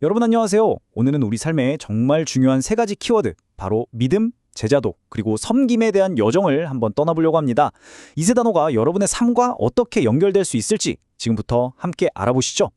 여러분 안녕하세요. 오늘은 우리 삶에 정말 중요한 세 가지 키워드, 바로 믿음, 제자도, 그리고 섬김에 대한 여정을 한번 떠나보려고 합니다. 이 세 단어가 여러분의 삶과 어떻게 연결될 수 있을지 지금부터 함께 알아보시죠.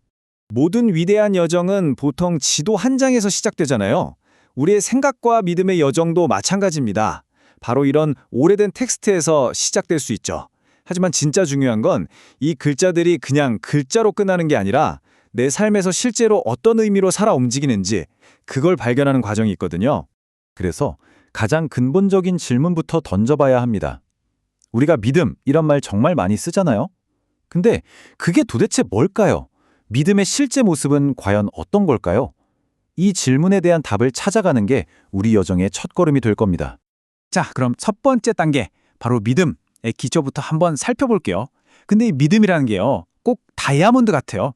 모든 위대한 여정은 보통 지도 한 장에서 시작되잖아요. 우리의 생각과 믿음의 여정도 마찬가지입니다. 바로 이런 오래된 텍스트에서 시작될 수 있죠. 하지만 진짜 중요한 건 이 글자들이 그냥 글자로 끝나는 게 아니라 내 삶에서 실제로 어떤 의미로 살아 움직이는지 그걸 발견하는 과정이 있거든요. 그래서 가장 근본적인 질문부터 던져봐야 합니다. 우리가 믿음 이런 말 정말 많이 쓰잖아요. 근데 그게 도대체 뭘까요? 믿음의 실제 모습은 과연 어떤 걸까요? 이 질문에 대한 답을 찾아가는 게 우리 여정의 첫걸음이 될 겁니다. 자, 그럼 첫 번째 단계, 바로 믿음의 기초부터 한번 살펴볼게요. 근데 이 믿음이라는 게요, 꼭 다이아몬드 같아요.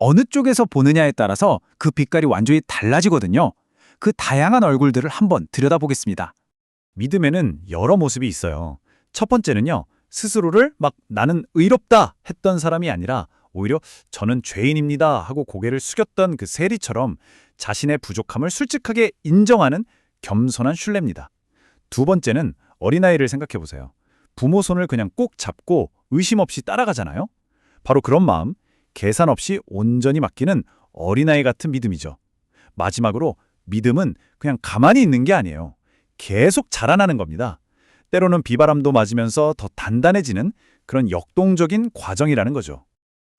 어느 쪽에서 보느냐에 따라서 그 빛깔이 완전히 달라지거든요. 그 다양한 얼굴들을 한번 들여다보겠습니다. 믿음에는 여러 모습이 있어요. 첫 번째는요, 스스로를 막 나는 의롭다 했던 사람이 아니라 오히려 저는 죄인입니다 하고 고개를 숙였던 그 세리처럼 자신의 부족함을 솔직하게 인정하는 겸손한 신뢰입니다. 두 번째는 어린아이를 생각해 보세요. 부모 손을 그냥 꼭 잡고 의심 없이 따라가잖아요. 바로 그런 마음, 계산 없이 온전히 맡기는 어린아이 같은 믿음이죠. 마지막으로 믿음은 그냥 가만히 있는 게 아니에요. 계속 자라나는 겁니다. 때로는 비바람도 맞으면서 더 단단해지는 그런 역동적인 과정이라는 거죠.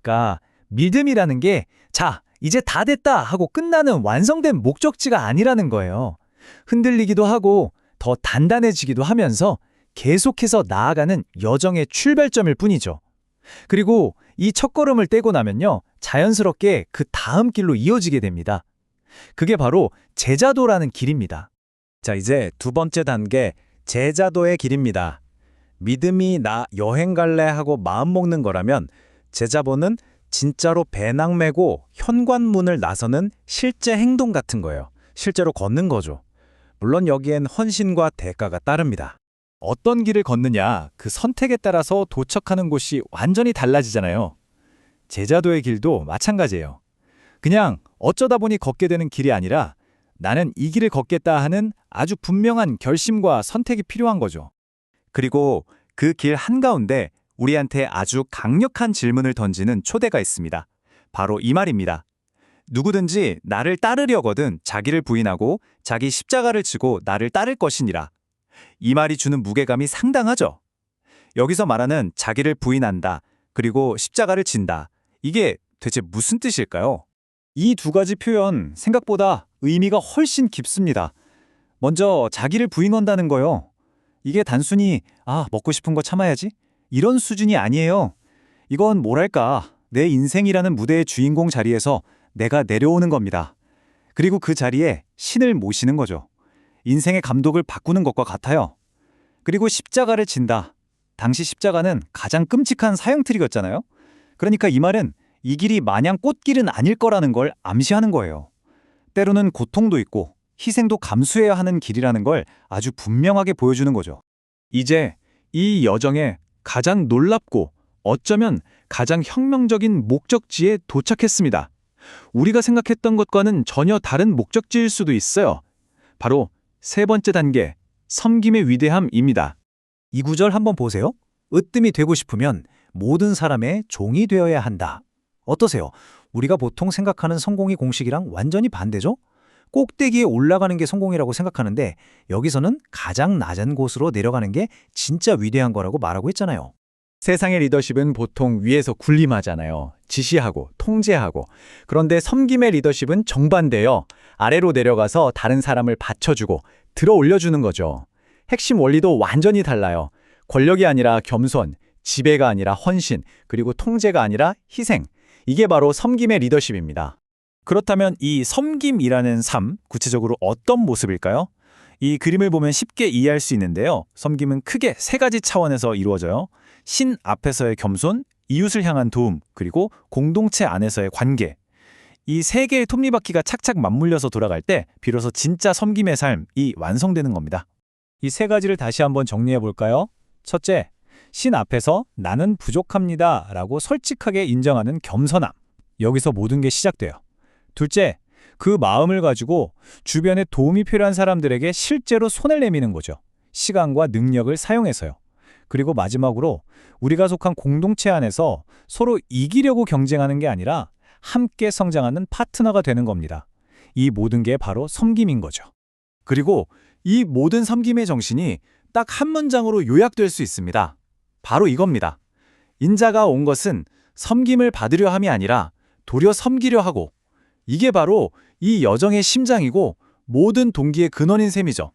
그러니까 믿음이라는 게 자, 이제 다 됐다 하고 끝나는 완성된 목적지가 아니라는 거예요. 흔들리기도 하고 더 단단해지기도 하면서 계속해서 나아가는 여정의 출발점일 뿐이죠. 그리고 이 첫걸음을 떼고 나면요, 자연스럽게 그 다음 길로 이어지게 됩니다. 그게 바로 제자도라는 길입니다. 자, 이제 두 번째 단계, 제자도의 길입니다. 믿음이 나 여행 갈래 하고 마음 먹는 거라면 제자보는 진짜로 배낭 메고 현관문을 나서는 실제 행동 같은 거예요. 실제로 걷는 거죠. 물론 여기엔 헌신과 대가가 따릅니다. 어떤 길을 걷느냐, 그 선택에 따라서 도착하는 곳이 완전히 달라지잖아요. 제자도의 길도 마찬가지예요. 그냥 어쩌다 보니 걷게 되는 길이 아니라 나는 이 길을 걷겠다 하는 아주 분명한 결심과 선택이 필요한 거죠. 그리고 그 길 한가운데 우리한테 아주 강력한 질문을 던지는 초대가 있습니다. 바로 이 말입니다. 누구든지 나를 따르려거든 자기를 부인하고 자기 십자가를 지고 나를 따를 것이니라. 이 말이 주는 무게감이 상당하죠. 여기서 말하는 자기를 부인한다, 그리고 십자가를 진다. 이게 대체 무슨 뜻일까요? 이 두 가지 표현 생각보다 의미가 훨씬 깊습니다. 먼저 자기를 부인한다는 거요. 이게 단순히 먹고 싶은 거 참아야지 이런 수준이 아니에요. 이건 뭐랄까, 내 인생이라는 무대의 주인공 자리에서 내가 내려오는 겁니다. 그리고 그 자리에 신을 모시는 거죠. 인생의 감독을 바꾸는 것과 같아요. 그리고 십자가를 진다. 당시 십자가는 가장 끔찍한 사형틀이었잖아요. 그러니까 이 말은 이 길이 마냥 꽃길은 아닐 거라는 걸 암시하는 거예요. 때로는 고통도 있고 희생도 감수해야 하는 길이라는 걸 아주 분명하게 보여주는 거죠. 이제 이 여정에 가장 놀랍고 어쩌면 가장 혁명적인 목적지에 도착했습니다. 우리가 생각했던 것과는 전혀 다른 목적지일 수도 있어요. 바로 세 번째 단계, 섬김의 위대함입니다. 이 구절 한번 보세요. 으뜸이 되고 싶으면 모든 사람의 종이 되어야 한다. 어떠세요? 우리가 보통 생각하는 성공의 공식이랑 완전히 반대죠? 꼭대기에 올라가는 게 성공이라고 생각하는데 여기서는 가장 낮은 곳으로 내려가는 게 진짜 위대한 거라고 말하고 있잖아요. 세상의 리더십은 보통 위에서 군림하잖아요. 지시하고 통제하고. 그런데 섬김의 리더십은 정반대예요. 아래로 내려가서 다른 사람을 받쳐주고 들어 올려주는 거죠. 핵심 원리도 완전히 달라요. 권력이 아니라 겸손, 지배가 아니라 헌신, 그리고 통제가 아니라 희생. 이게 바로 섬김의 리더십입니다. 그렇다면 이 섬김이라는 삶, 구체적으로 어떤 모습일까요? 이 그림을 보면 쉽게 이해할 수 있는데요. 섬김은 크게 세 가지 차원에서 이루어져요. 신 앞에서의 겸손, 이웃을 향한 도움, 그리고 공동체 안에서의 관계. 이 세 개의 톱니바퀴가 착착 맞물려서 돌아갈 때 비로소 진짜 섬김의 삶이 완성되는 겁니다. 이 세 가지를 다시 한번 정리해 볼까요? 첫째, 신 앞에서 나는 부족합니다 라고 솔직하게 인정하는 겸손함. 여기서 모든 게 시작돼요. 둘째, 그 마음을 가지고 주변에 도움이 필요한 사람들에게 실제로 손을 내미는 거죠. 시간과 능력을 사용해서요. 그리고 마지막으로 우리가 속한 공동체 안에서 서로 이기려고 경쟁하는 게 아니라 함께 성장하는 파트너가 되는 겁니다. 이 모든 게 바로 섬김인 거죠. 그리고 이 모든 섬김의 정신이 딱 한 문장으로 요약될 수 있습니다. 바로 이겁니다. 인자가 온 것은 섬김을 받으려 함이 아니라 도리어 섬기려 하고, 이게 바로 이 여정의 심장이고 모든 동기의 근원인 셈이죠.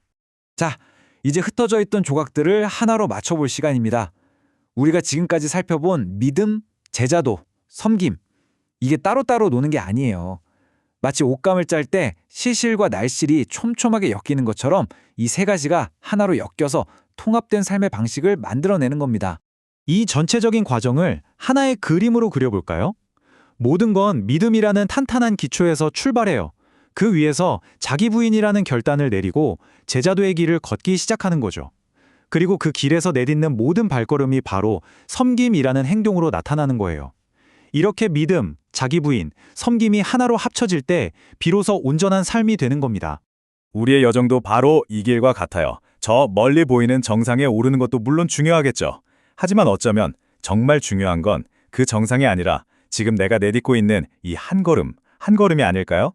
자, 이제 흩어져 있던 조각들을 하나로 맞춰볼 시간입니다. 우리가 지금까지 살펴본 믿음, 제자도, 섬김, 이게 따로따로 노는 게 아니에요. 마치 옷감을 짤 때 시실과 날실이 촘촘하게 엮이는 것처럼 이 세 가지가 하나로 엮여서 통합된 삶의 방식을 만들어내는 겁니다. 이 전체적인 과정을 하나의 그림으로 그려볼까요? 모든 건 믿음이라는 탄탄한 기초에서 출발해요. 그 위에서 자기 부인이라는 결단을 내리고 제자도의 길을 걷기 시작하는 거죠. 그리고 그 길에서 내딛는 모든 발걸음이 바로 섬김이라는 행동으로 나타나는 거예요. 이렇게 믿음, 자기 부인, 섬김이 하나로 합쳐질 때 비로소 온전한 삶이 되는 겁니다. 우리의 여정도 바로 이 길과 같아요. 저 멀리 보이는 정상에 오르는 것도 물론 중요하겠죠. 하지만 어쩌면 정말 중요한 건 그 정상이 아니라 지금 내가 내딛고 있는 이 한 걸음, 한 걸음이 아닐까요?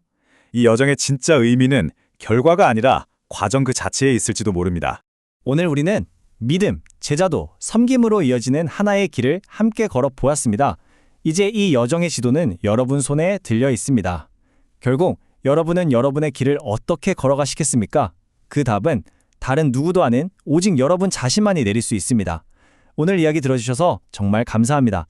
이 여정의 진짜 의미는 결과가 아니라 과정 그 자체에 있을지도 모릅니다. 오늘 우리는 믿음, 제자도, 섬김으로 이어지는 하나의 길을 함께 걸어 보았습니다. 이제 이 여정의 지도는 여러분 손에 들려 있습니다. 결국 여러분은 여러분의 길을 어떻게 걸어가시겠습니까? 그 답은 다른 누구도 아는 오직 여러분 자신만이 내릴 수 있습니다. 오늘 이야기 들어주셔서 정말 감사합니다.